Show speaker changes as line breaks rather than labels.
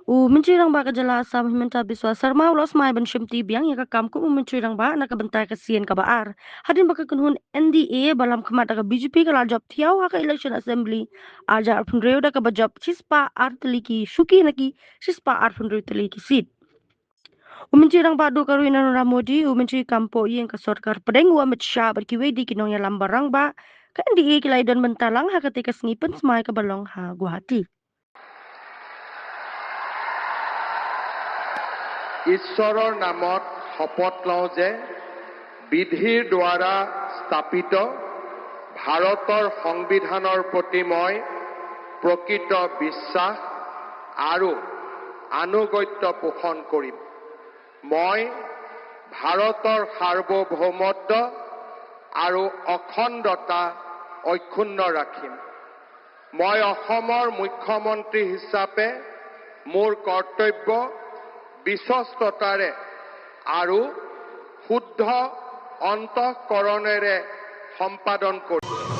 Mencirang ba kajalasan himinta biswa sarma ulos may bansyam tibiyang yakakam ko mencirang ba nakabentar kasian kabaar. Hadin baka kunhun NDA balam kamata ka BJP kala job tiyaw haka election assembly aja arpundreo da ka job chispa arteliki shuki naki chispa arpundreo teliki seat. Mencirang ba do karuin Narendra Modi menciri kampo yang ka sorkar pedeng wa Amit Shah berkiwe di kinong ya lambarang ba ka NDA kilai don bentalang haka tika snipen semai ka balong ha Guwahati.
ঈশ্বৰৰ নামত শপত লওঁ যে বিধিৰ দ্বাৰা স্থাপিত ভাৰতৰ সংবিধানৰ প্ৰতি মই প্ৰকৃত বিশ্বাস আৰু আনুগত্য পোষণ কৰিম। মই ভাৰতৰ সাৰ্বভৌমত্ব আৰু অখণ্ডতা অক্ষুণ্ণ ৰাখিম। মই অসমৰ মুখ্যমন্ত্ৰী হিচাপে মোৰ কৰ্তব্য বিশ্বস্ততাৰে আৰু শুদ্ধ অন্তঃকৰণেৰে সম্পাদন কৰিম।